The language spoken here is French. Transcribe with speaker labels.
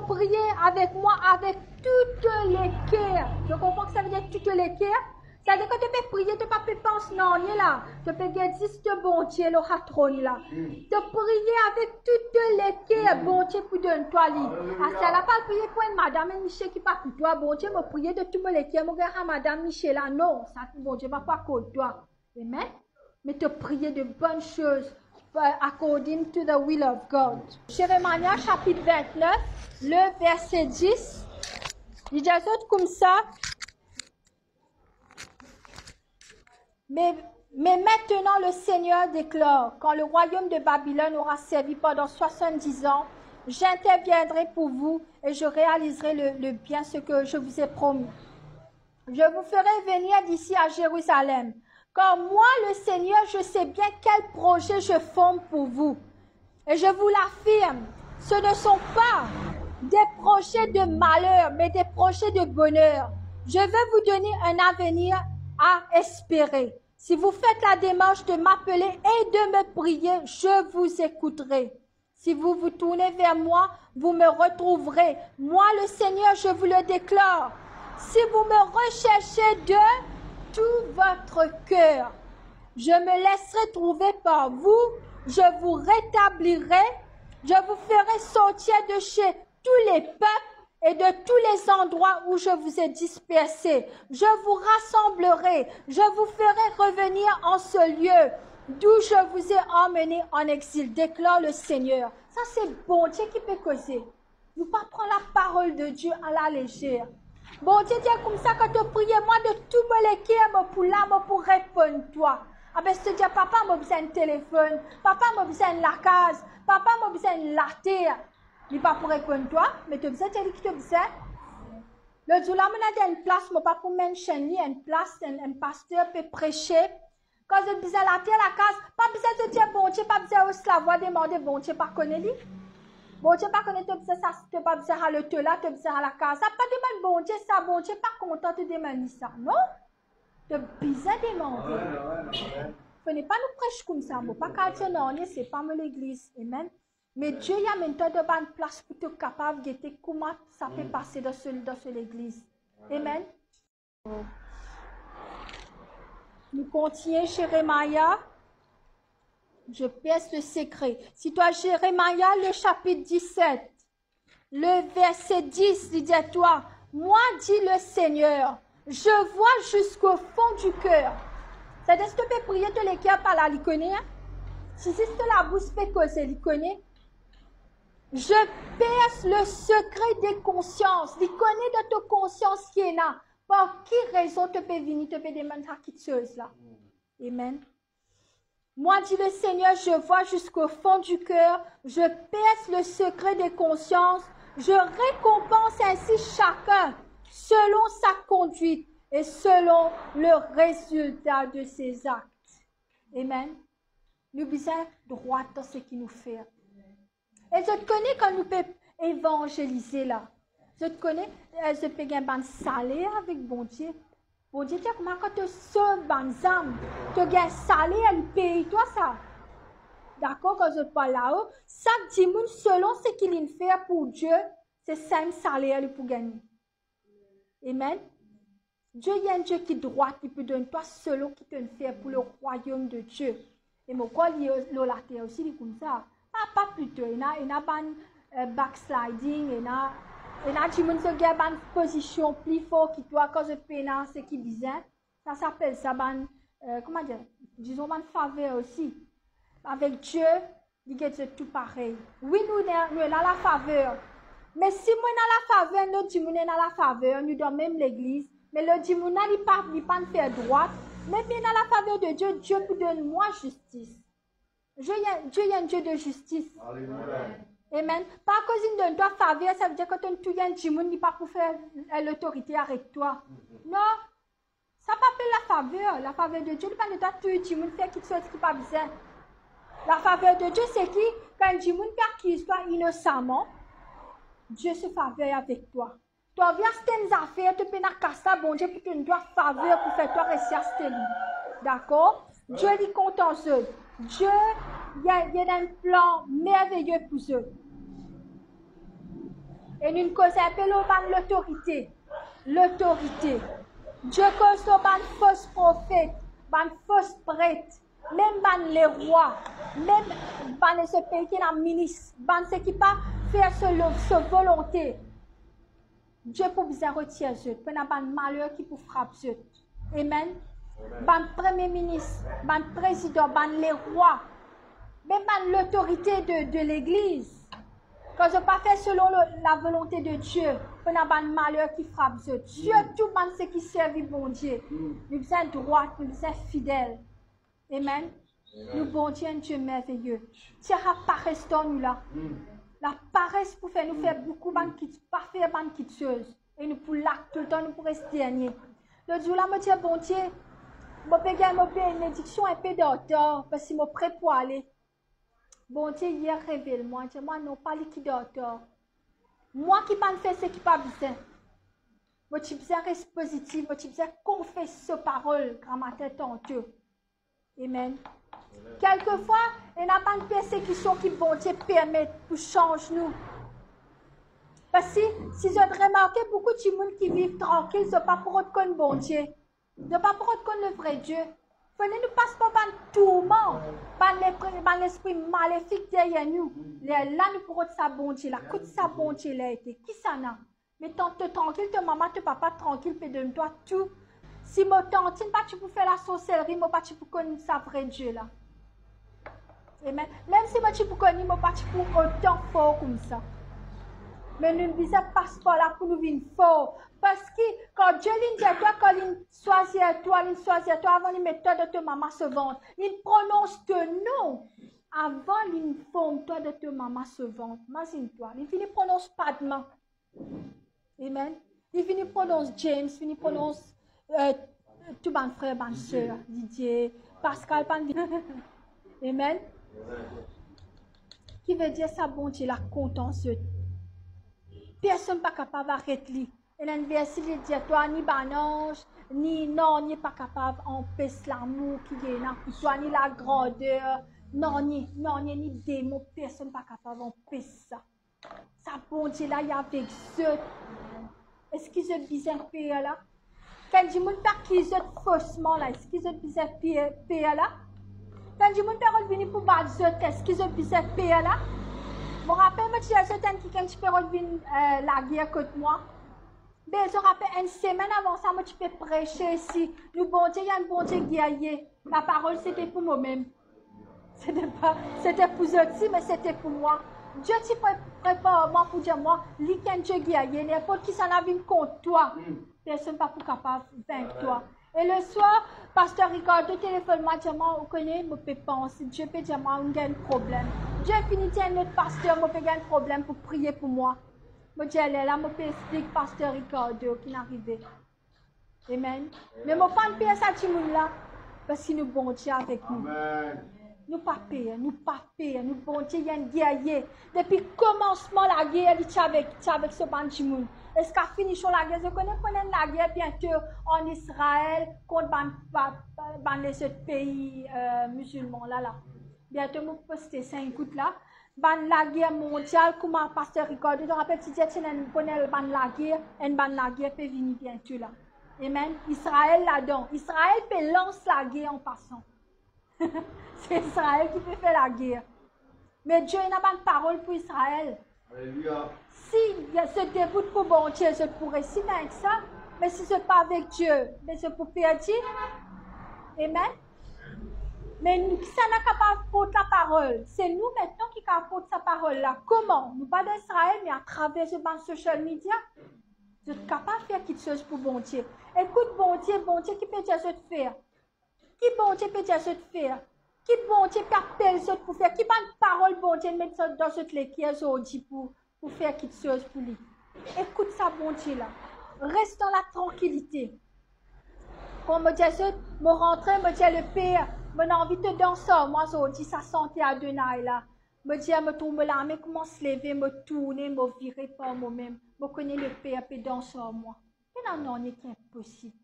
Speaker 1: prier avec moi avec toutes les cœurs. Je comprends que ça veut dire toutes les cœurs. Ça veut dire que tu peux prier, tu peux pas penser non, là. Tu peux dire, ce bon Dieu, le hatron là. Tu prier avec toutes les cœurs, bon Dieu, pour donner toi lui. Ça n'a pas prier pour une madame Michel qui pas pour toi, bon Dieu, me prier de tous les cœurs, mon gars, madame Michel là. Non, ça, bon Dieu, va pas contre toi. Amen. Mais te prier de bonnes choses. According to the will of God. Jérémie chapitre 29, le verset 10. Il dit comme ça. Mais maintenant le Seigneur déclare, quand le royaume de Babylone aura servi pendant 70 ans, j'interviendrai pour vous et je réaliserai le bien ce que je vous ai promis. Je vous ferai venir d'ici à Jérusalem. Car moi, le Seigneur, je sais bien quel projet je forme pour vous. Et je vous l'affirme, ce ne sont pas des projets de malheur, mais des projets de bonheur. Je veux vous donner un avenir à espérer. Si vous faites la démarche de m'appeler et de me prier, je vous écouterai. Si vous vous tournez vers moi, vous me retrouverez. Moi, le Seigneur, je vous le déclare. Si vous me recherchez de tout votre cœur, je me laisserai trouver par vous, je vous rétablirai, je vous ferai sortir de chez tous les peuples et de tous les endroits où je vous ai dispersés. Je vous rassemblerai, je vous ferai revenir en ce lieu d'où je vous ai emmené en exil, déclare le Seigneur. Ça, c'est bon Dieu qui peut causer. Ne pas prendre la parole de Dieu à la légère. Bon Dieu, dit comme ça que tu pries, moi de tout me l'équerre, pour là, pour répondre toi. Ah ben, je te dis, papa m'a besoin de téléphone, papa m'a besoin de la case, papa m'a besoin de la terre. Il pas pour répondre toi, mais tu as besoin de dire que tu as besoin. Le jour là, on a une place, moi pas pour mentionner une place, un pasteur peut prêcher. Quand je besoin de la terre, la case, pas besoin de dire bon Dieu, pas besoin de la voix demander bon Dieu, pas connaître lui. Bon Dieu, pas connaître ça, tu n'as pas besoin à le te là, tu as besoin à la case. Ça pas demander bon Dieu, ça, bon Dieu, pas content de demander ça, non? Tu as besoin de demander. Il ne faut pas nous prêcher comme ça, bon, pas qu'à dire non, c'est pas l'église, amen. Mais Dieu y a maintenant de bonne place pour être capable de guetter comment ça peut passer dans l'église. Amen. Nous continuons Jérémie. Je pèse le secret. Si toi, Jérémie, le chapitre 17, le verset 10, il dit à toi, moi, dit le Seigneur, je vois jusqu'au fond du cœur. C'est-à-dire, si tu peux prier, tu les cœurs par là, il connaît. Si c'est la bouche peut causer, il connaît. Je perce le secret des consciences. Il connaît de ta conscience qui est là. Par qui raison tu peux venir, tu peux demander à qui chose là. Amen. Moi, dit le Seigneur, je vois jusqu'au fond du cœur, je perce le secret des consciences, je récompense ainsi chacun selon sa conduite et selon le résultat de ses actes. Amen. Nous besoin droit dans ce qu'il nous fait. Et je te connais quand nous pouvons évangéliser là. Je te connais, je peux gagner un salaire avec bon Dieu. Bon Dieu, comment quand tu sauves des âmes, tu gagnes un salaire, il paye toi ça. D'accord, quand je parle là-haut, chaque dimanche, selon ce qu'il fait pour Dieu, c'est 5 salaires pour gagner. Amen. Dieu est un Dieu qui est droit, qui peut donner toi selon ce qu'il te fait pour le royaume de Dieu. Et mon corps, il est aussi comme ça. Pas plutôt, il y a un backsliding, il y a une position plus forte qui toi, quand je peine ce qui disait, ça s'appelle ça, comment dire, disons, une faveur aussi. Avec Dieu, il est tout pareil. Oui, nous avons la faveur. Mais si nous avons la faveur, nous disons dans la faveur, nous dans même l'église, mais le dimanche, il ne peut pas faire droite. Mais bien dans la faveur de Dieu, Dieu peut donner moi justice. Dieu est un Dieu de justice. Amen. Pas à cause de toi faveur, ça veut dire que tu es un dimanche, il n'est pas pour faire l'autorité avec toi. Non. Ça s'appelle la faveur. La faveur de Dieu, il ne pas de toi, tu es un dimanche, faire quelque chose qui n'est pas besoin. La faveur de Dieu, c'est qui? Quand un dimanche accuse toi innocemment, Dieu se faveur avec toi. Tu viens certaines affaires, tu peux pas casser, bon Dieu, pour que tu dois faveur pour faire toi rester à cette ligne. D'accord? Dieu est content eux. Dieu, il y a un plan merveilleux pour eux. Et nous causons un peu l'autorité. L'autorité. Dieu cause ban fausse prophète, ban fausse prêtre, même ban les rois, même ban ce pays qui est en ministre, ban ce qui pas faire ce volonté. Dieu pour bien retirer eux, pour n'a ban malheur qui pour frapper eux. Amen. Ban premier ministre, ban président, ban les rois, même ban l'autorité de l'église. Quand je pas fait selon la volonté de Dieu, pour n'a ban malheur qui frappe eux. Dieu tout le monde ce qui servent bon Dieu. Nous sommes droits, nous sommes fidèles. Amen. Nous bon Dieu, un Dieu merveilleux. Tiens la paresse dans nous là. La paresse pour faire nous faire beaucoup de pas faire ban quitteuse. Et nous pour là tout le temps nous pour rester dernier. Le jour là me dit bon Dieu, je vais une bénédiction un peu d'auteur parce que je suis prêt pour aller. Bon Dieu hier révèle-moi, dis-moi non pas liquidateur. Moi qui pas faire ce qui pas besoin. Moi tu besoin rester positif, moi tu besoin confesser parole grammaire tantôt. Amen. Quelquefois, il n'y a pas de persécution qui bon Dieu permet pour changer nous. Parce que si je remarque beaucoup de gens qui vivent tranquilles, ce n'est pas pour reconnaître bon Dieu. Ce n'est pas pour reconnaître le vrai Dieu. Il ne nous passe pas par le tourment, par l'esprit maléfique derrière nous. Là, nous pourrons sa bon Dieu, là, écoute sa bon Dieu, là, été. Qui ça n'a? Mais tant que tranquille, ta maman, ton papa tranquille, puis donne-toi tout. Si mon tantine, pas tu peux faire la sorcellerie, moi, pas tu peux connaître sa vrai Dieu, là. Amen. Même si moi, tu peux connaître, moi, pas tu peux autant fort comme ça. Mais nous ne disons pas pas là pour nous venir fort. Parce que quand Dieu dit à toi, quand il choisit toi avant de mettre toi de ta maman se ventre, il prononce ton nom avant qu'il forme toi de ta maman se ventre. Imagine-toi, il ne prononce pas de main. Amen. Il finit prononce James, il finit prononce tout mon frère, ma soeur, Didier, Pascal, Amen. Qui veut dire ça, bon Dieu, la contence. Personne n'est pas capable d'arrêter lui. Et l'université dit toi, ni banange, ni non, ni pas capable d'empêcher l'amour qui est là pour toi, ni la grandeur, ni démon, personne n'est pas capable d'empêcher ça. Ça, bon Dieu, là, il y a avec eux. Est-ce qu'ils ont besoin de payer là? Quand je me dis qu'ils ont faussement là, est-ce qu'ils ont besoin de payer là? Quand je me dis revenir pour battre eux, est-ce qu'ils ont besoin de payer là? Je me rappelle, je suis quelqu'un qui peut revenir la guerre contre moi. Mais je me rappelle, une semaine avant ça, je peux prêcher ici. Nous, bon Dieu, il y a un bon Dieu guerrier. La parole, c'était pour moi-même. C'était pour eux aussi, mais c'était pour moi. Dieu t'y prépare moi pour dire moi, lui qu'un Dieu guerrier, n'importe qui s'en a vu contre toi. Personne n'est pas capable de vaincre toi. Et le soir, pasteur Ricardo téléphone moi, dit moi, on connaît, je peux penser, Dieu peut dire moi, on a un problème. Dieu finit un autre pasteur, je peux un problème pour prier pour moi. Je dis, elle est là, je peux expliquer pasteur Ricardo qui est arrivé. Amen. Mais je ne peux pas payer ça, là, parce que nous bon Dieu avec nous. Amen. Nous pas payer, nous bon Dieu, il y a un guerrier. Depuis le commencement, la guerre, il est avec ce bandit. Est-ce qu'à fini la guerre? Je connais la guerre bientôt en Israël contre les autres pays musulmans là. Bientôt, je vais poster 5 gouttes là. La guerre mondiale, comme le pasteur Ricardo, je rappelle, si tu connais la guerre, la guerre peut venir bientôt là. Amen. Israël là-dedans. Israël peut lancer la guerre en passant. C'est Israël qui peut faire la guerre. Mais Dieu n'a pas de parole pour Israël. Alléluia. Si se déboute pour bon Dieu, je pourrais si bien avec ça. Mais si ce n'est pas avec Dieu, mais je peux perdre. Amen. Mais nous, qui ça n'a pas porter la parole? C'est nous maintenant qui portons sa parole là. Comment? Nous pas d'Israël, mais à travers ce social media. Je suis capable de faire quelque chose pour bon Dieu. Écoute, bon Dieu qui peut dire ce de faire. Qui bon Dieu peut dire ce de faire? Qui bon Dieu peut appeler ce pour faire? Qui pas de parole bon Dieu mettre ça dans cette lecture aujourd'hui pour faire quelque chose pour lui? Écoute ça, bon Dieu là. Reste dans la tranquillité. Quand me dit ça, me rentrer, me dit le père, me n'a envie de danser. Moi, je dis ça santé à Denaï là. Me dit, me tombe là, mais comment se lever, me tourner, me virer par moi-même. Me connais le père, puis danser moi. Il y a un qui est impossible.